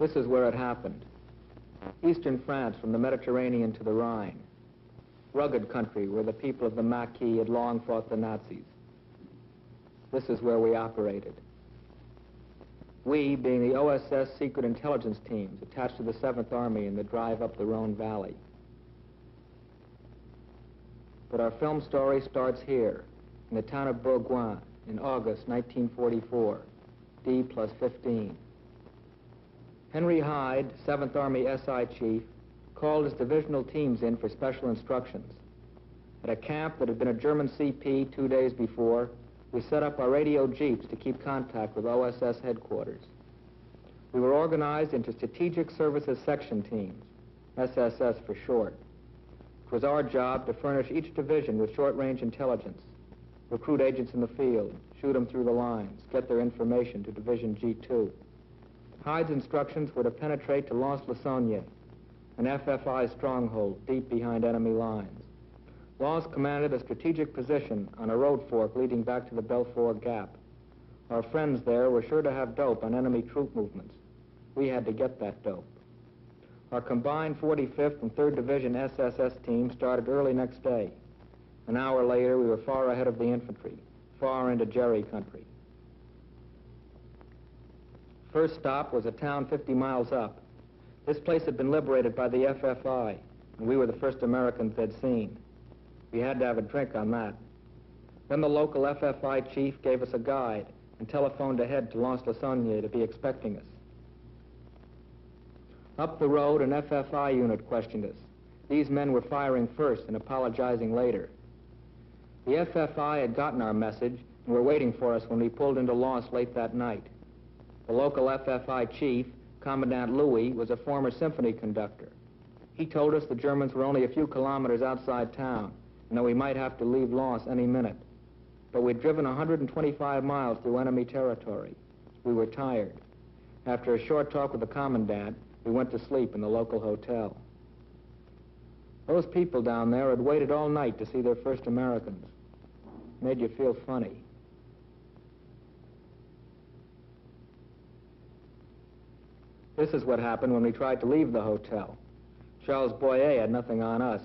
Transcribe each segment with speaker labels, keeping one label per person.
Speaker 1: This is where it happened. Eastern France, from the Mediterranean to the Rhine. Rugged country where the people of the Maquis had long fought the Nazis. This is where we operated. We, being the OSS secret intelligence teams attached to the 7th Army in the drive up the Rhone Valley. But our film story starts here, in the town of Bourgoin, in August 1944, D+15. Henry Hyde, 7th Army SI chief, called his divisional teams in for special instructions. At a camp that had been a German CP 2 days before, we set up our radio jeeps to keep contact with OSS headquarters. We were organized into Strategic Services Section teams, SSS for short. It was our job to furnish each division with short-range intelligence, recruit agents in the field, shoot them through the lines, get their information to Division G2. Hyde's instructions were to penetrate to Lens-le-Saunier, an FFI stronghold deep behind enemy lines. Lens commanded a strategic position on a road fork leading back to the Belfort Gap. Our friends there were sure to have dope on enemy troop movements. We had to get that dope. Our combined 45th and 3rd Division SSS team started early next day. An hour later, we were far ahead of the infantry, far into Jerry country. First stop was a town 50 miles up. This place had been liberated by the FFI, and we were the first Americans they'd seen. We had to have a drink on that. Then the local FFI chief gave us a guide and telephoned ahead to Lens-le-Saunier to be expecting us. Up the road, an FFI unit questioned us. These men were firing first and apologizing later. The FFI had gotten our message and were waiting for us when we pulled into Lens late that night. The local FFI chief, Commandant Louis, was a former symphony conductor. He told us the Germans were only a few kilometers outside town and that we might have to leave Lens any minute. But we'd driven 125 miles through enemy territory. We were tired. After a short talk with the commandant, we went to sleep in the local hotel. Those people down there had waited all night to see their first Americans. Made you feel funny. This is what happened when we tried to leave the hotel. Charles Boyer had nothing on us.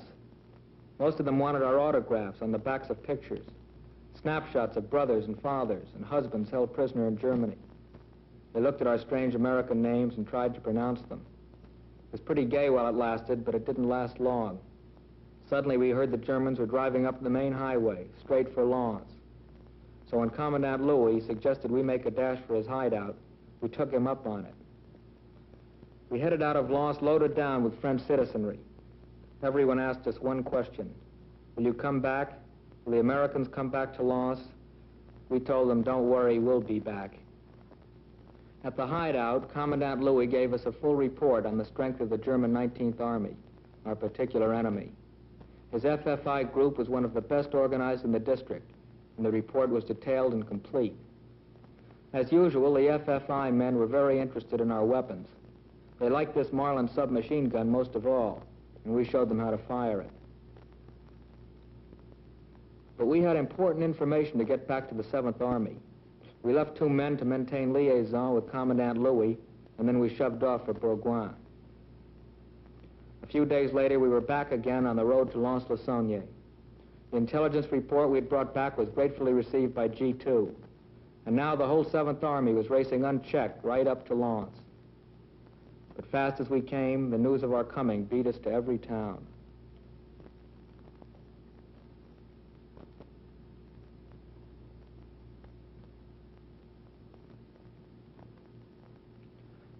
Speaker 1: Most of them wanted our autographs on the backs of pictures, snapshots of brothers and fathers and husbands held prisoner in Germany. They looked at our strange American names and tried to pronounce them. It was pretty gay while it lasted, but it didn't last long. Suddenly we heard the Germans were driving up the main highway, straight for Lens. So when Commandant Louis suggested we make a dash for his hideout, we took him up on it. We headed out of Lens loaded down with French citizenry. Everyone asked us one question: will you come back? Will the Americans come back to Lens? We told them, don't worry, we'll be back. At the hideout, Commandant Louis gave us a full report on the strength of the German 19th Army, our particular enemy. His FFI group was one of the best organized in the district, and the report was detailed and complete. As usual, the FFI men were very interested in our weapons. They liked this Marlin submachine gun most of all, and we showed them how to fire it. But we had important information to get back to the 7th Army. We left 2 men to maintain liaison with Commandant Louis, and then we shoved off for Bourgoin. A few days later, we were back again on the road to Lens-le-Saunier. The intelligence report we had brought back was gratefully received by G2, and now the whole 7th Army was racing unchecked right up to Lens. But fast as we came, the news of our coming beat us to every town.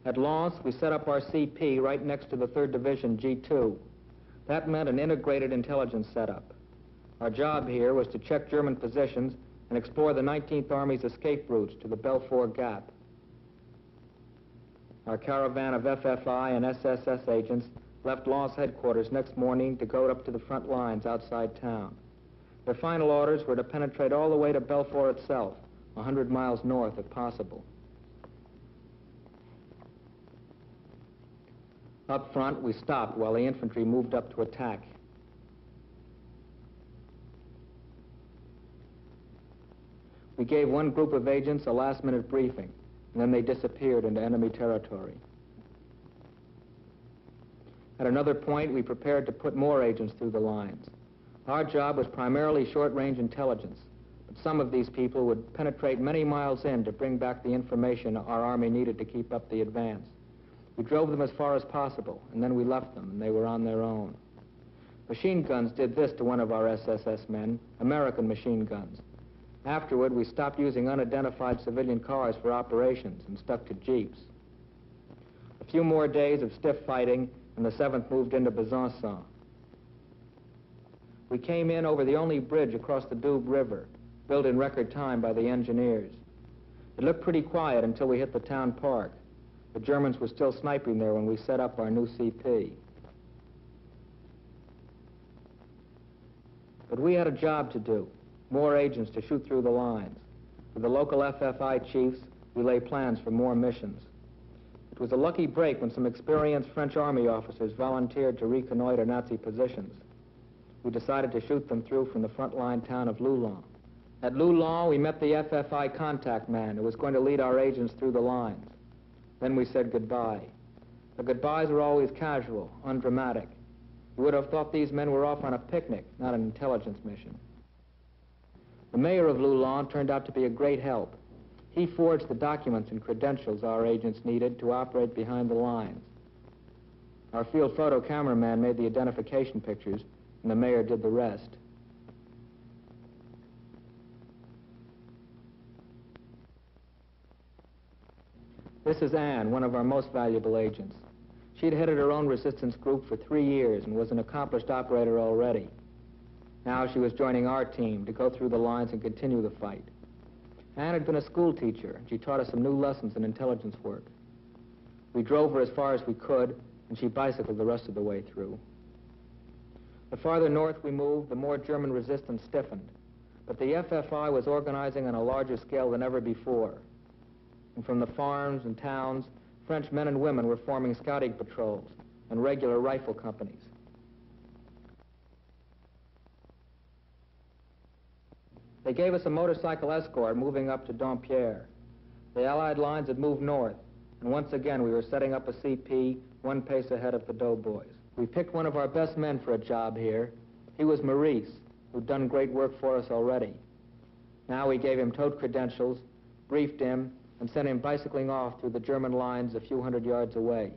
Speaker 1: At Lens, we set up our CP right next to the 3rd Division G2. That meant an integrated intelligence setup. Our job here was to check German positions and explore the 19th Army's escape routes to the Belfort Gap. Our caravan of FFI and SSS agents left Lens headquarters next morning to go up to the front lines outside town. Their final orders were to penetrate all the way to Belfort itself, 100 miles north if possible. Up front, we stopped while the infantry moved up to attack. We gave one group of agents a last-minute briefing, and then they disappeared into enemy territory. At another point, we prepared to put more agents through the lines. Our job was primarily short-range intelligence, but some of these people would penetrate many miles in to bring back the information our Army needed to keep up the advance. We drove them as far as possible, and then we left them, and they were on their own. Machine guns did this to one of our SSS men, American machine guns. Afterward, we stopped using unidentified civilian cars for operations and stuck to jeeps. A few more days of stiff fighting, and the 7th moved into Besançon. We came in over the only bridge across the Doubs River, built in record time by the engineers. It looked pretty quiet until we hit the town park. The Germans were still sniping there when we set up our new CP. But we had a job to do, more agents to shoot through the lines. With the local FFI chiefs, we lay plans for more missions. It was a lucky break when some experienced French Army officers volunteered to reconnoiter Nazi positions. We decided to shoot them through from the front-line town of Loulon. At Loulon, we met the FFI contact man who was going to lead our agents through the lines. Then we said goodbye. The goodbyes were always casual, undramatic. You would have thought these men were off on a picnic, not an intelligence mission. The mayor of Loulon turned out to be a great help. He forged the documents and credentials our agents needed to operate behind the lines. Our field photo cameraman made the identification pictures, and the mayor did the rest. This is Anne, one of our most valuable agents. She'd headed her own resistance group for 3 years and was an accomplished operator already. Now she was joining our team to go through the lines and continue the fight. Anne had been a school teacher, and she taught us some new lessons in intelligence work. We drove her as far as we could, and she bicycled the rest of the way through. The farther north we moved, the more German resistance stiffened. But the FFI was organizing on a larger scale than ever before. And from the farms and towns, French men and women were forming scouting patrols and regular rifle companies. They gave us a motorcycle escort moving up to Dompierre. The Allied lines had moved north, and once again we were setting up a CP one pace ahead of the doughboys. We picked one of our best men for a job here. He was Maurice, who'd done great work for us already. Now we gave him tote credentials, briefed him, and sent him bicycling off through the German lines a few hundred yards away.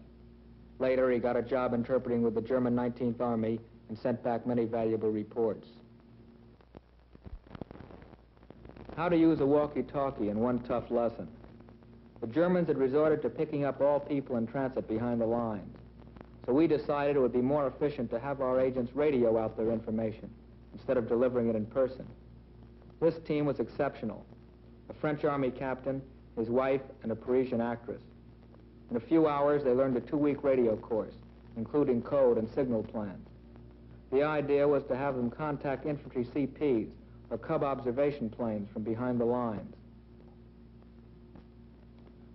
Speaker 1: Later, he got a job interpreting with the German 19th Army and sent back many valuable reports. How to use a walkie-talkie in one tough lesson. The Germans had resorted to picking up all people in transit behind the lines. So we decided it would be more efficient to have our agents radio out their information instead of delivering it in person. This team was exceptional. A French Army captain, his wife, and a Parisian actress. In a few hours, they learned a 2-week radio course, including code and signal plans. The idea was to have them contact infantry CPs or Cub observation planes from behind the lines.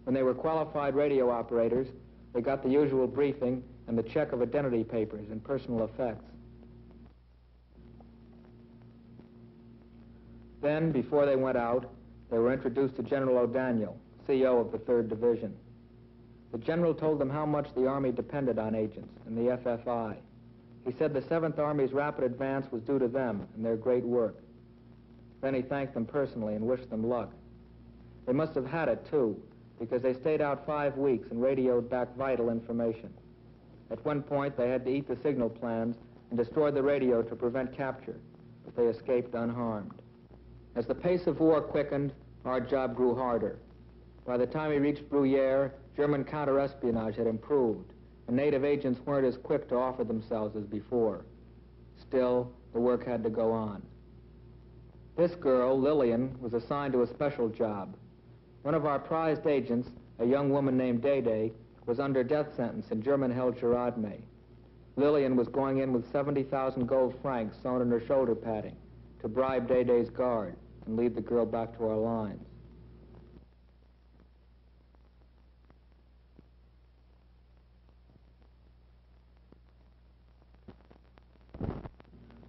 Speaker 1: When they were qualified radio operators, they got the usual briefing and the check of identity papers and personal effects. Then, before they went out, they were introduced to General O'Daniel, CO of the 3rd Division. The general told them how much the Army depended on agents and the FFI. He said the 7th Army's rapid advance was due to them and their great work. Then he thanked them personally and wished them luck. They must have had it, too, because they stayed out 5 weeks and radioed back vital information. At one point, they had to eat the signal plans and destroy the radio to prevent capture, but they escaped unharmed. As the pace of war quickened, our job grew harder. By the time we reached Bruyères, German counter-espionage had improved, and native agents weren't as quick to offer themselves as before. Still, the work had to go on. This girl, Lillian, was assigned to a special job. One of our prized agents, a young woman named Day, was under death sentence in German-held Girodme. Lillian was going in with 70,000 gold francs sewn in her shoulder padding to bribe Day's guard and lead the girl back to our lines.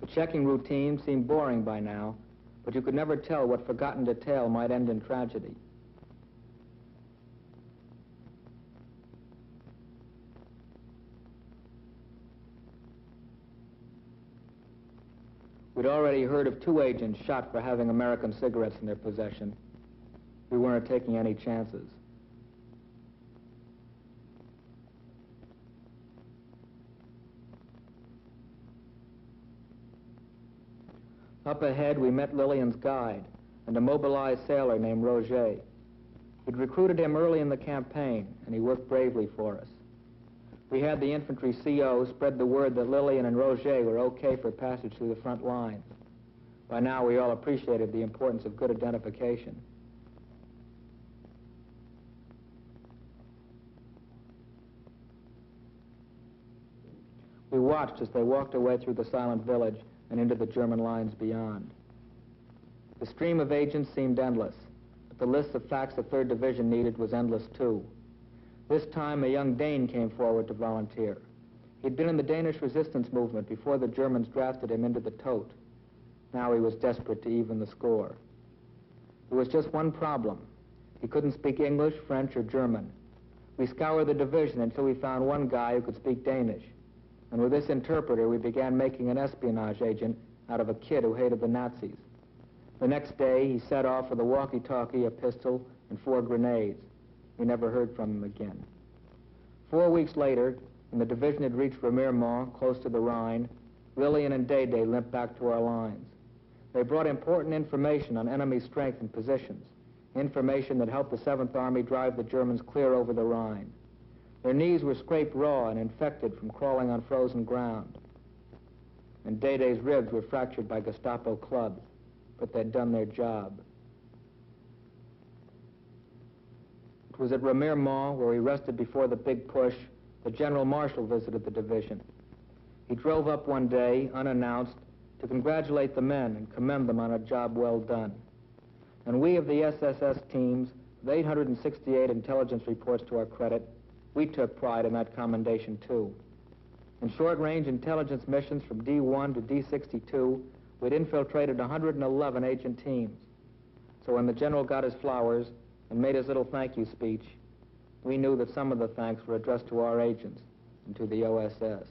Speaker 1: The checking routine seemed boring by now, but you could never tell what forgotten detail might end in tragedy. We'd already heard of 2 agents shot for having American cigarettes in their possession. We weren't taking any chances. Up ahead, we met Lillian's guide and a mobilized sailor named Roger. We'd recruited him early in the campaign, and he worked bravely for us. We had the infantry CO spread the word that Lillian and Roger were okay for passage through the front lines. By now, we all appreciated the importance of good identification. We watched as they walked away through the silent village and into the German lines beyond. The stream of agents seemed endless, but the list of facts the 3rd Division needed was endless too. This time, a young Dane came forward to volunteer. He'd been in the Danish resistance movement before the Germans drafted him into the tote. Now he was desperate to even the score. There was just one problem. He couldn't speak English, French, or German. We scoured the division until we found one guy who could speak Danish. And with this interpreter, we began making an espionage agent out of a kid who hated the Nazis. The next day, he set off with a walkie-talkie, a pistol, and 4 grenades. We never heard from him again. 4 weeks later, when the division had reached Remiremont, close to the Rhine, Lillian and Day-Day limped back to our lines. They brought important information on enemy strength and positions, information that helped the 7th Army drive the Germans clear over the Rhine. Their knees were scraped raw and infected from crawling on frozen ground. And Day-Day's ribs were fractured by Gestapo clubs, but they'd done their job. It was at Remiremont, where we rested before the big push, that General Marshall visited the division. He drove up one day, unannounced, to congratulate the men and commend them on a job well done. And we of the SSS teams, with 868 intelligence reports to our credit, we took pride in that commendation too. In short-range intelligence missions from D1 to D62, we'd infiltrated 111 agent teams. So when the general got his flowers and made his little thank you speech, we knew that some of the thanks were addressed to our agents and to the OSS.